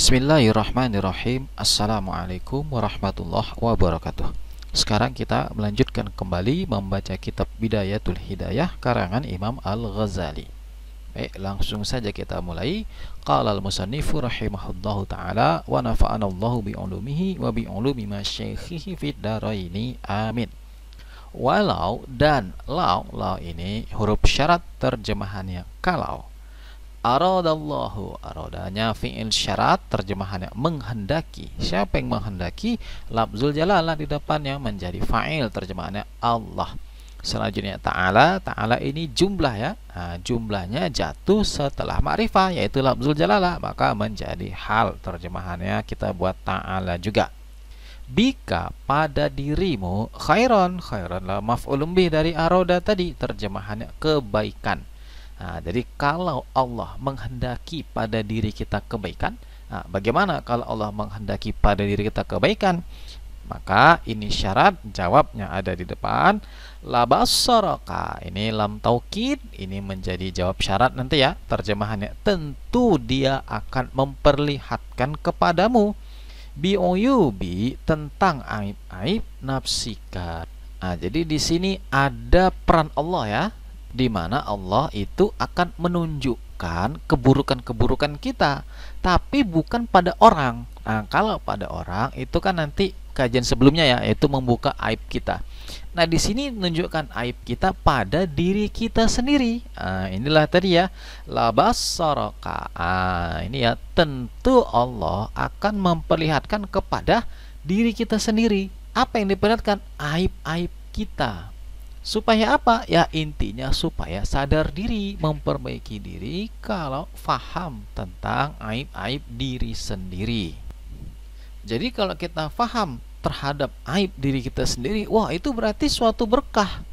Bismillahirrahmanirrahim. Assalamualaikum warahmatullahi wabarakatuh. Sekarang kita melanjutkan kembali membaca kitab Bidayatul Hidayah karangan Imam Al-Ghazali. Baik, langsung saja kita mulai. Qala al-musannifu rahimahullahu ta'ala wa nafa'anallahu bi'ulumihi wa bi'ulumi masyayikhihi fid dharaini amin. Walau dan lau ini huruf syarat, terjemahannya kalau. Aradallahu, aradanya fi'il syarat, terjemahannya menghendaki. Siapa yang menghendaki? Lafzul jalalah di depannya menjadi fa'il, terjemahannya Allah. Selanjutnya ta'ala, ta'ala ini jumlah ya. Nah, jumlahnya jatuh setelah ma'rifah, yaitu lafzul jalalah, maka menjadi hal, terjemahannya kita buat ta'ala juga. Bika, pada dirimu, khairon, khairon lah maf'ulun bih dari arada tadi, terjemahannya kebaikan. Nah, jadi kalau Allah menghendaki pada diri kita kebaikan, nah, bagaimana kalau Allah menghendaki pada diri kita kebaikan? Maka ini syarat, jawabnya ada di depan. Labasaraka, ini lam taukid, ini menjadi jawab syarat nanti ya. Terjemahannya tentu dia akan memperlihatkan kepadamu bi'uyubi, tentang aib-aib nafsika. Nah, jadi di sini ada peran Allah ya, di mana Allah itu akan menunjukkan keburukan-keburukan kita, tapi bukan pada orang. Nah, kalau pada orang itu kan nanti kajian sebelumnya ya, yaitu membuka aib kita. Nah, di sini menunjukkan aib kita pada diri kita sendiri. Nah, inilah tadi ya, labasaraka. Ini ya, tentu Allah akan memperlihatkan kepada diri kita sendiri. Apa yang diperlihatkan? Aib-aib kita. Supaya apa? Ya intinya supaya sadar diri, memperbaiki diri kalau faham tentang aib-aib diri sendiri. Jadi kalau kita faham terhadap aib diri kita sendiri, wah itu berarti suatu berkah.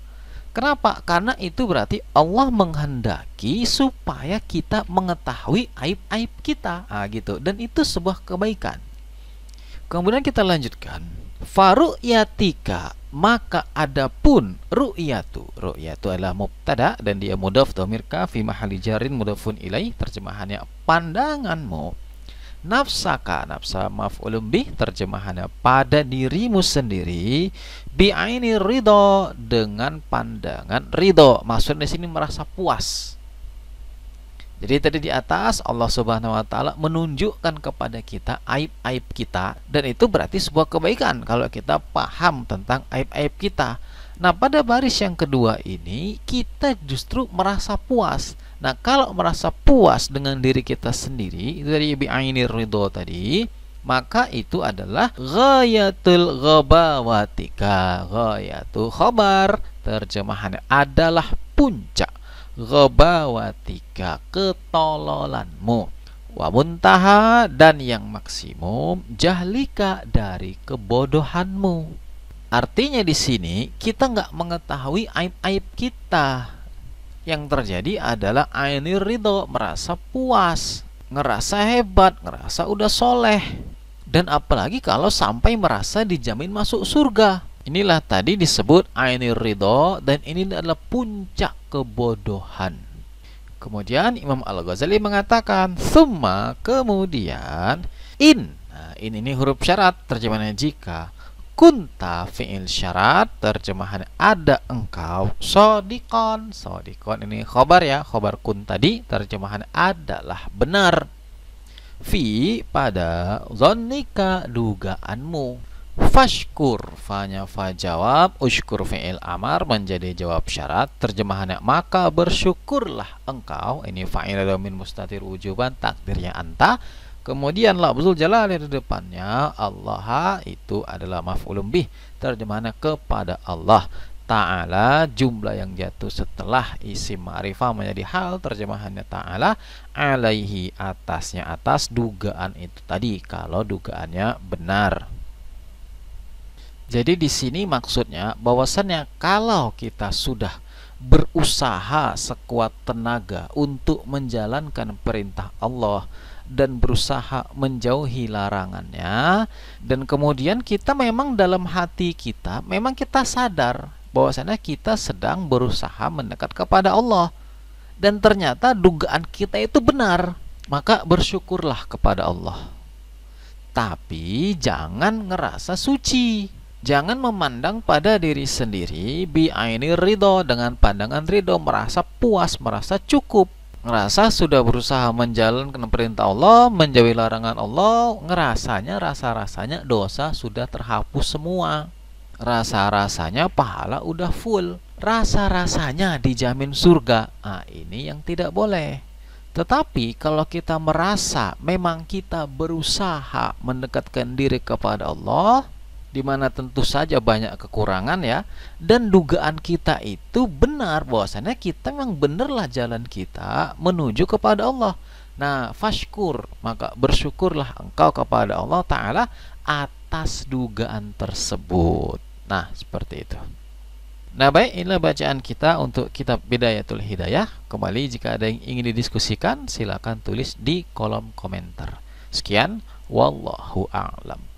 Kenapa? Karena itu berarti Allah menghendaki supaya kita mengetahui aib-aib kita. Gitu. Dan itu sebuah kebaikan. Kemudian kita lanjutkan. Faru'yatika, maka adapun ru'yatu adalah mubtada dan dia mudhaf dhamir ka fi mahalli jarin mudhafun ilaih, terjemahannya pandanganmu. Nafsaka, nafsa maf'ulun bih, terjemahannya pada dirimu sendiri. Bi'aini ridho, dengan pandangan ridho, maksudnya di sini merasa puas. Jadi tadi di atas Allah Subhanahu wa taala menunjukkan kepada kita aib-aib kita, dan itu berarti sebuah kebaikan kalau kita paham tentang aib-aib kita. Nah, pada baris yang kedua ini kita justru merasa puas. Nah, kalau merasa puas dengan diri kita sendiri, itu dari bi'ainir ridho tadi, maka itu adalah ghayatul ghabawatika. Ghayatu khabar, terjemahannya adalah puncak ghabawatika, ketololanmu. Wa muntaha, dan yang maksimum jahlika, dari kebodohanmu. Artinya di sini kita nggak mengetahui aib-aib kita. Yang terjadi adalah ainir ridho, merasa puas, ngerasa hebat, ngerasa udah soleh. Dan apalagi kalau sampai merasa dijamin masuk surga. Inilah tadi disebut ainir ridho, dan ini adalah puncak kebodohan. Kemudian Imam Al-Ghazali mengatakan summa, kemudian in. Nah, ini huruf syarat, terjemahannya jika. Kunta fi'il syarat, terjemahannya ada engkau. Sodikon, sodikon ini khobar ya, khobar kun tadi, terjemahannya adalah benar. Fi, pada zonnika, dugaanmu. Fashkur, fanya fa jawab, ushkur fi'il amar menjadi jawab syarat, terjemahannya maka bersyukurlah engkau. Ini fa'il min mustatir wujuban, takdirnya anta. Kemudian lafzul jalal di depannya Allah, itu adalah maf'ulun bih, terjemahannya kepada Allah. Ta'ala, jumlah yang jatuh setelah isim ma'rifah menjadi hal, terjemahannya ta'ala. Alaihi, atasnya, atas dugaan itu tadi, kalau dugaannya benar. Jadi di sini maksudnya bahwasannya kalau kita sudah berusaha sekuat tenaga untuk menjalankan perintah Allah dan berusaha menjauhi larangannya, dan kemudian kita memang dalam hati kita memang kita sadar bahwasannya kita sedang berusaha mendekat kepada Allah, dan ternyata dugaan kita itu benar, maka bersyukurlah kepada Allah. Tapi jangan ngerasa suci. Jangan memandang pada diri sendiri bi'aini ridho, dengan pandangan ridho, merasa puas, merasa cukup. Ngerasa sudah berusaha menjalankan perintah Allah, menjauhi larangan Allah, ngerasanya, rasa-rasanya dosa sudah terhapus semua. Rasa-rasanya pahala udah full. Rasa-rasanya dijamin surga. Nah, ini yang tidak boleh. Tetapi kalau kita merasa memang kita berusaha mendekatkan diri kepada Allah, di mana tentu saja banyak kekurangan ya, dan dugaan kita itu benar, bahwasanya kita memang benarlah jalan kita menuju kepada Allah. Nah, fashkur, maka bersyukurlah engkau kepada Allah Ta'ala atas dugaan tersebut. Nah, seperti itu. Nah, baik, inilah bacaan kita untuk kitab Bidayatul Hidayah. Kembali, jika ada yang ingin didiskusikan, silakan tulis di kolom komentar. Sekian, wallahu a'lam.